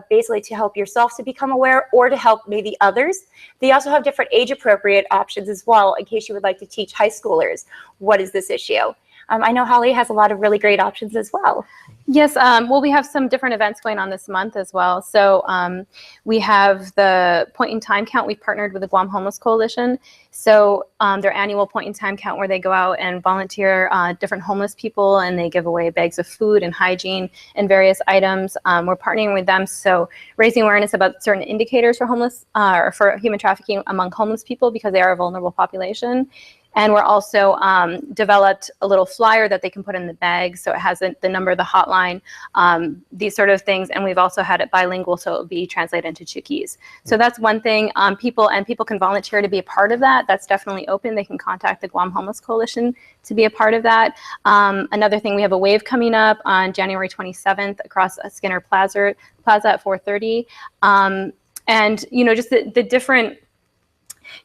basically to help yourself to become aware or to help maybe others. They also have different age-appropriate options as well, in case you would like to teach high schoolers what is this issue. I know Holly has a lot of really great options as well. Yes, well, we have some different events going on this month as well. So we have the point in time count. We've partnered with the Guam Homeless Coalition. So their annual point in time count, where they go out and volunteer different homeless people, and they give away bags of food and hygiene and various items. We're partnering with them, so raising awareness about certain indicators for homeless or for human trafficking among homeless people, because they are a vulnerable population. And we're also developed a little flyer that they can put in the bag, so it has the number, the hotline, these sort of things. And we've also had it bilingual, so it'll be translated into Chukis. So that's one thing. People can volunteer to be a part of that. That's definitely open. They can contact the Guam Homeless Coalition to be a part of that. Another thing, we have a wave coming up on January 27th across Skinner Plaza at 4:30. And, you know, just the different,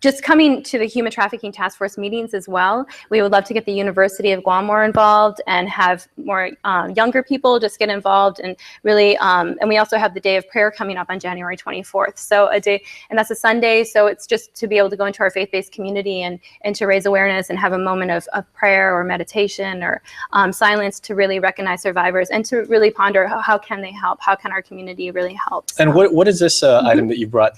just coming to the human trafficking task force meetings as well. We would love to get the University of Guam more involved and have more younger people just get involved, and really, and we also have the Day of Prayer coming up on January 24th. So a day, and that's a Sunday. So it's just to be able to go into our faith-based community and to raise awareness and have a moment of prayer or meditation or silence to really recognize survivors and to really ponder how can they help? How can our community really help? And what is this item that you brought?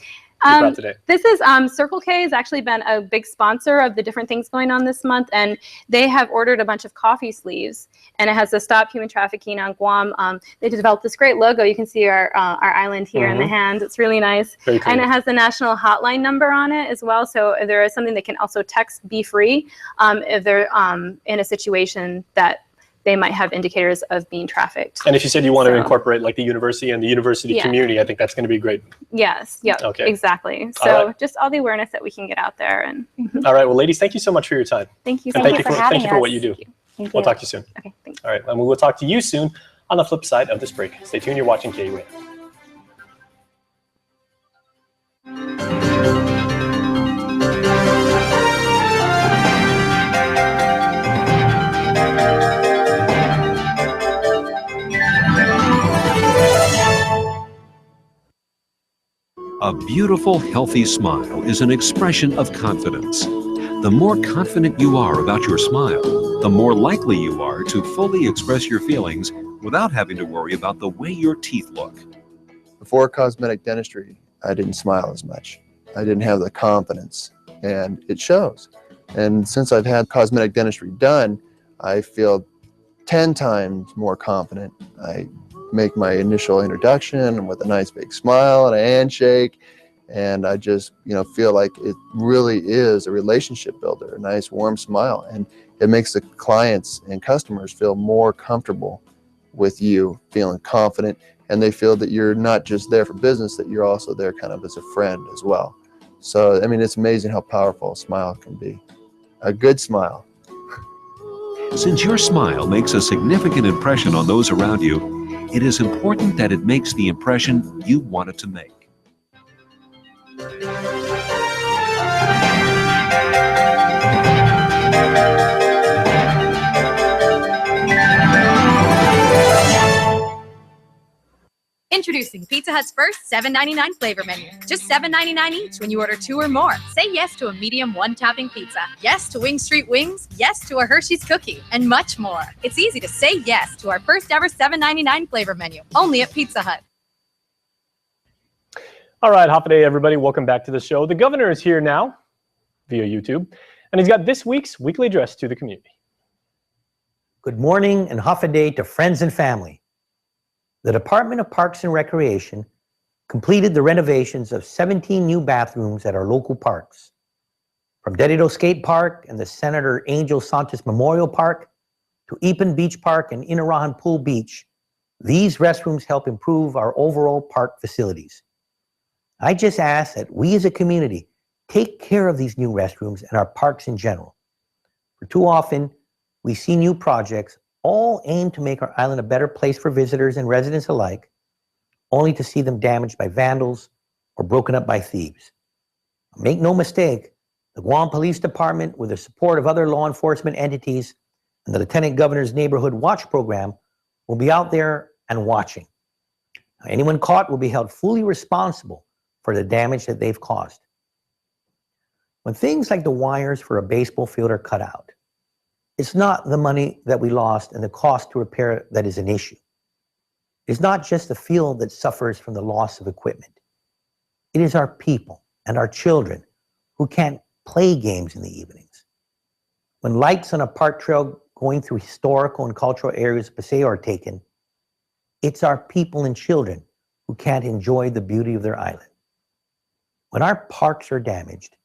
you brought today? This is Circle K has actually been a big sponsor of the different things going on this month, and they have ordered a bunch of coffee sleeves, and it has the Stop Human Trafficking on Guam. They developed this great logo. You can see our island here in the hand. It's really nice. Very cool. And it has the national hotline number on it as well. So if there is something they can also text Be Free if they're in a situation that they might have indicators of being trafficked. And if you said you want to incorporate like the university and the university community, I think that's going to be great. Yes, yep, Okay. Exactly. So right. just all the awareness that we can get out there. And All right, well, ladies, thank you so much for your time. Thank you. And Thank you for having thank you for us. what you do. Thank We'll you. talk to you soon. Okay, thanks. All right, and we will talk to you soon on the flip side of this break. Stay tuned. You're watching KUAM. A beautiful, healthy smile is an expression of confidence. The more confident you are about your smile, the more likely you are to fully express your feelings without having to worry about the way your teeth look. Before cosmetic dentistry, I didn't smile as much. I didn't have the confidence, and it shows. And since I've had cosmetic dentistry done, I feel 10 times more confident. I make my initial introduction with a nice big smile and a handshake, and I just feel like it really is a relationship builder, a nice warm smile, and it makes the clients and customers feel more comfortable with you, feeling confident, and they feel that you're not just there for business, that you're also there kind of as a friend as well. So I mean, it's amazing how powerful a smile can be. A good smile. Since your smile makes a significant impression on those around you, it is important that it makes the impression you want it to make. Introducing Pizza Hut's first $7.99 flavor menu. Just $7.99 each when you order 2 or more. Say yes to a medium 1-topping pizza. Yes to Wing Street Wings. Yes to a Hershey's cookie. And much more. It's easy to say yes to our first ever $7.99 flavor menu. Only at Pizza Hut. All right, Hafa Day, everybody. Welcome back to the show. The governor is here now via YouTube, and he's got this week's weekly address to the community. Good morning and Hafa Day to friends and family. The Department of Parks and Recreation completed the renovations of 17 new bathrooms at our local parks. From Dedido Skate Park and the Senator Angel Santos Memorial Park to Epen Beach Park and Inarahan Pool Beach, these restrooms help improve our overall park facilities. I just ask that we as a community take care of these new restrooms and our parks in general. For too often, we see new projects all aim to make our island a better place for visitors and residents alike, only to see them damaged by vandals or broken up by thieves. Make no mistake, the Guam Police Department, with the support of other law enforcement entities and the Lieutenant Governor's Neighborhood Watch Program, will be out there and watching. Now, anyone caught will be held fully responsible for the damage that they've caused. When things like the wires for a baseball field are cut out, it's not the money that we lost and the cost to repair it that is an issue. It's not just the field that suffers from the loss of equipment. It is our people and our children who can't play games in the evenings. When lights on a park trail going through historical and cultural areas of Paseo are taken, it's our people and children who can't enjoy the beauty of their island. When our parks are damaged,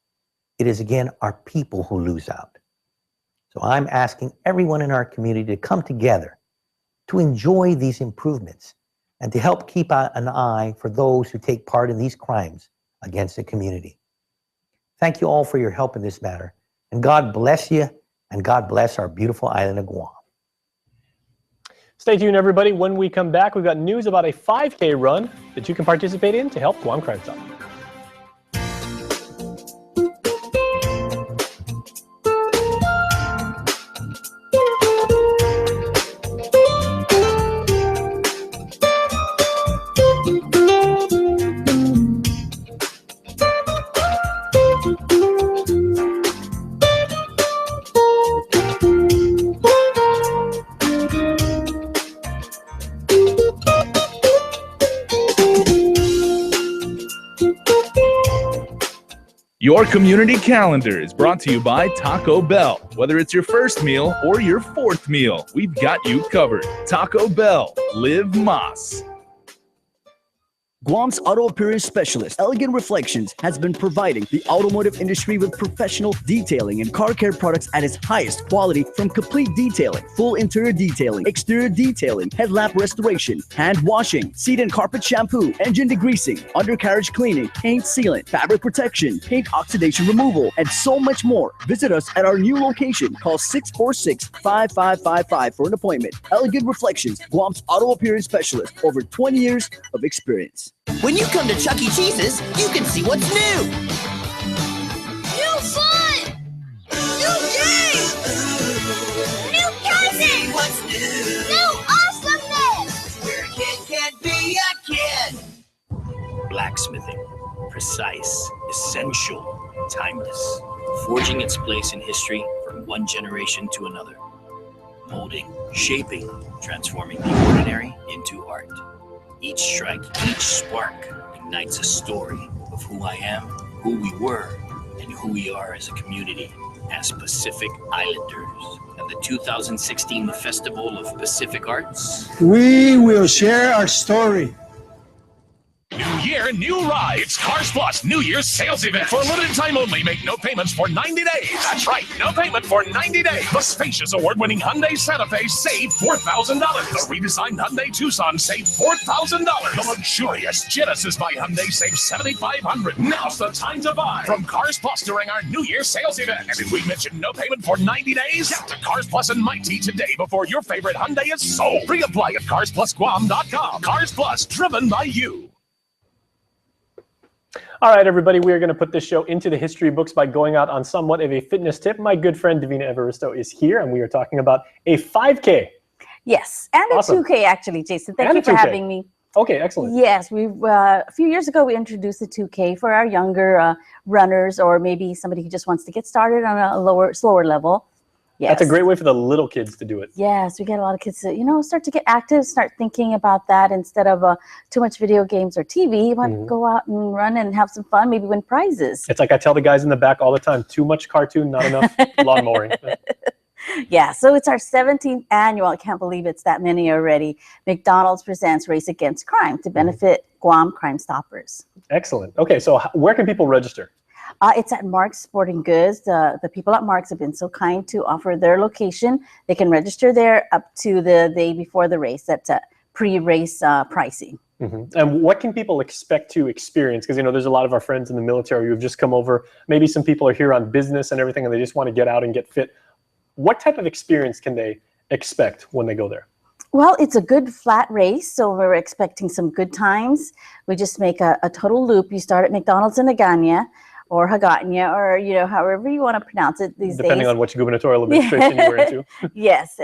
it is again our people who lose out. So I'm asking everyone in our community to come together to enjoy these improvements and to help keep an eye for those who take part in these crimes against the community. Thank you all for your help in this matter, and God bless you, and God bless our beautiful island of Guam. Stay tuned, everybody. When we come back, we've got news about a 5K run that you can participate in to help Guam Crime Stop. Your community calendar is brought to you by Taco Bell. Whether it's your first meal or your fourth meal, we've got you covered. Taco Bell, live Mas. Guam's auto appearance specialist, Elegant Reflections, has been providing the automotive industry with professional detailing and car care products at its highest quality, from complete detailing, full interior detailing, exterior detailing, headlamp restoration, hand washing, seat and carpet shampoo, engine degreasing, undercarriage cleaning, paint sealant, fabric protection, paint oxidation removal, and so much more. Visit us at our new location. Call 646-5555 for an appointment. Elegant Reflections, Guam's auto appearance specialist, over 20 years of experience. When you come to Chuck E. Cheese's, you can see what's new. New fun! New games! New cousins! What's new? New awesomeness! Where a kid can't be a kid! Blacksmithing. Precise, essential, timeless. Forging its place in history from one generation to another. Molding, shaping, transforming the ordinary into art. Each strike, each spark ignites a story of who I am, who we were, and who we are as a community, as Pacific Islanders. At the 2016 Festival of Pacific Arts, we will share our story. New year, new ride. It's Cars Plus New Year's sales event. For a limited time only, make no payments for 90 days. That's right, no payment for 90 days. The spacious award-winning Hyundai Santa Fe saved $4,000. The redesigned Hyundai Tucson saved $4,000. The luxurious Genesis by Hyundai saved $7,500. Now's the time to buy from Cars Plus during our New Year's sales event. And if we mention no payment for 90 days, get to Cars Plus and Mighty today before your favorite Hyundai is sold. Pre-apply at carsplusguam.com. Cars Plus, driven by you. All right, everybody, we are going to put this show into the history books by going out on somewhat of a fitness tip. My good friend Davina Evaristo is here, and we are talking about a 5K. Yes, and Awesome. a 2K, actually, Jason. Thank And you a for 2K. having me. Okay, excellent. Yes, a few years ago, we introduced the 2K for our younger runners, or maybe somebody who just wants to get started on a slower level. Yes. That's a great way for the little kids to do it. Yes, we get a lot of kids to, start to get active, start thinking about that instead of too much video games or TV. You want to go out and run and have some fun, maybe win prizes. It's like I tell the guys in the back all the time, too much cartoon, not enough lawn mowing. Yeah, so it's our 17th annual. I can't believe it's that many already. McDonald's presents Race Against Crime to benefit Guam Crime Stoppers. Excellent. Okay, so where can people register? It's at Mark's Sporting Goods. The people at Mark's have been so kind to offer their location. They can register there up to the day before the race. That's pre-race pricing. Mm-hmm. And what can people expect to experience? Because, there's a lot of our friends in the military who have just come over. Maybe some people are here on business and everything, and they just want to get out and get fit. What type of experience can they expect when they go there? Well, it's a good flat race, so we're expecting some good times. We just make a total loop. You start at McDonald's in Agana, or Hagatnya, or however you want to pronounce it these days. Depending on which gubernatorial administration you were into. Yes,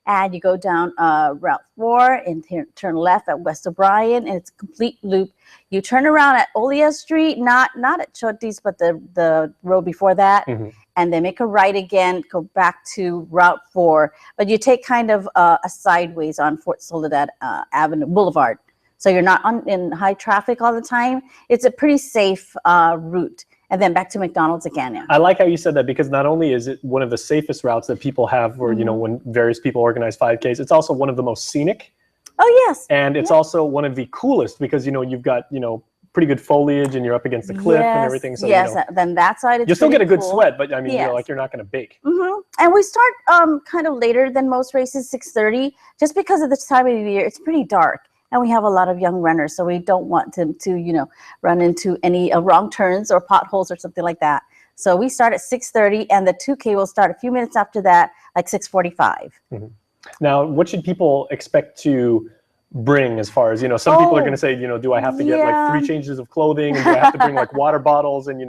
and you go down Route 4 and turn left at West O'Brien, and it's a complete loop. You turn around at Olia Street, not at Chotis, but the road before that, and then make a right again, go back to Route 4. But you take kind of a sideways on Fort Soledad Avenue Boulevard, so you're not in high traffic all the time. It's a pretty safe route. And then back to McDonald's again. Yeah. I like how you said that, because not only is it one of the safest routes that people have where, when various people organize 5Ks, it's also one of the most scenic. Oh, yes. And it's also one of the coolest because, you've got, pretty good foliage and you're up against the cliff and everything. So, then that side, it's you still get a good cool. sweat, but you're not going to bake. And we start kind of later than most races, 6:30, just because of the time of the year. It's pretty dark. And we have a lot of young runners, so we don't want them to, run into any wrong turns or potholes or something like that. So we start at 6:30, and the 2K will start a few minutes after that, like 6:45. Now, what should people expect to bring as far as, some people are going to say, do I have to get like 3 changes of clothing, and do I have to bring like water bottles and,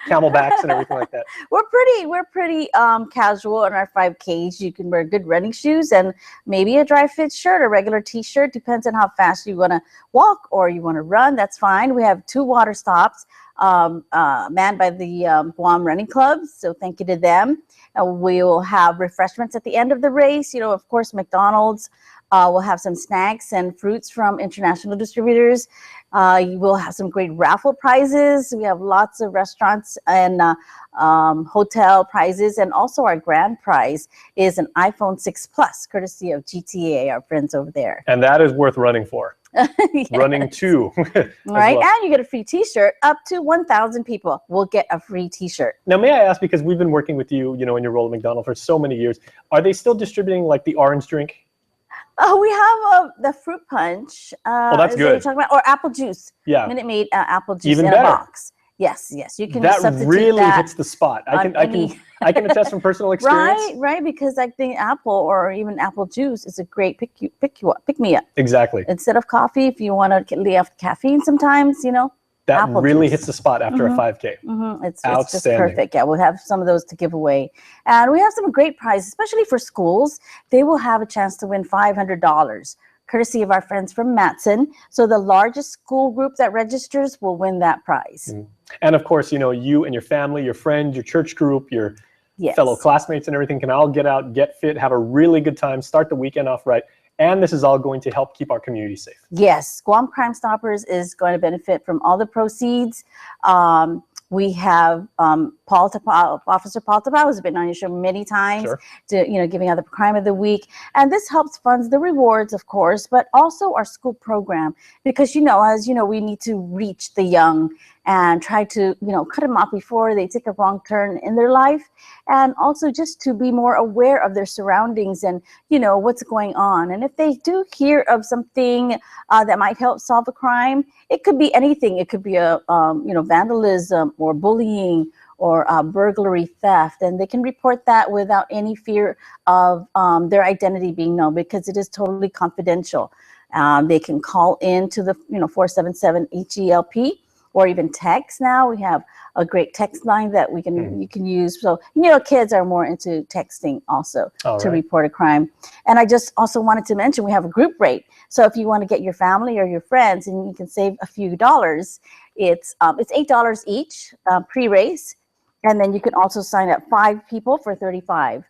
camelbacks and everything like that? We're pretty casual on our 5Ks. You can wear good running shoes and maybe a dry fit shirt, a regular t-shirt, depends on how fast you want to walk or you want to run. That's fine. We have 2 water stops manned by the Guam Running Club, so thank you to them. We will have refreshments at the end of the race. Of course, McDonald's. We'll have some snacks and fruits from international distributors. You will have some great raffle prizes. We have lots of restaurants and hotel prizes, and also our grand prize is an iPhone 6 Plus, courtesy of GTA, our friends over there. And that is worth running for. Yes. Running to. Right, well. and you get a free T-shirt. Up to 1,000 people will get a free T-shirt. Now, may I ask, because we've been working with you, in your role at McDonald's for so many years, are they still distributing like the orange drink? Oh, we have the fruit punch. Oh, that's is that what good. you're talking about? Or apple juice. Yeah. Minute Maid apple juice Even in better. a box. Yes, yes. You can That substitute really that hits the spot. I on can attest from personal experience. Right, because I think apple or even apple juice is a great pick me up. Exactly. Instead of coffee, if you want to lay off caffeine sometimes, That apple really juice. hits the spot after a 5K. It's just Outstanding. perfect. Yeah, we'll have some of those to give away. And we have some great prizes, especially for schools. They will have a chance to win $500, courtesy of our friends from Matson. So the largest school group that registers will win that prize. And of course, you and your family, your friends, your church group, your Yes. fellow classmates and everything can all get out, get fit, have a really good time, start the weekend off right. And this is all going to help keep our community safe. Yes, Guam Crime Stoppers is going to benefit from all the proceeds. We have Officer Paul Tapao has been on your show many times, to, giving out the crime of the week. And this helps fund the rewards, of course, but also our school program. Because, as you know, we need to reach the young and try to, cut them off before they take a wrong turn in their life. And also just to be more aware of their surroundings and, what's going on. And if they do hear of something that might help solve a crime, it could be anything. It could be a, vandalism or bullying or burglary, theft, and they can report that without any fear of their identity being known, because it is totally confidential. They can call in to the 477-HELP, or even text. Now we have a great text line that you can use. So kids are more into texting also to report a crime. And I just also wanted to mention we have a group rate. So if you want to get your family or your friends and you can save a few dollars, it's $8 each pre-race. And then you can also sign up 5 people for $35.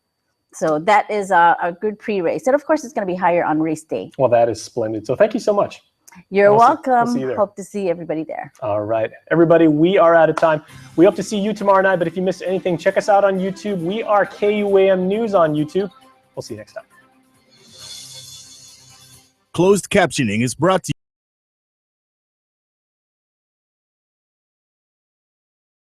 So that is a good pre-race. And of course, it's going to be higher on race day. Well, that is splendid. So thank you so much. You're welcome. We'll see you there. Hope to see everybody there. All right. Everybody, we are out of time. We hope to see you tomorrow night. But if you missed anything, check us out on YouTube. We are KUAM News on YouTube. We'll see you next time. Closed captioning is brought to you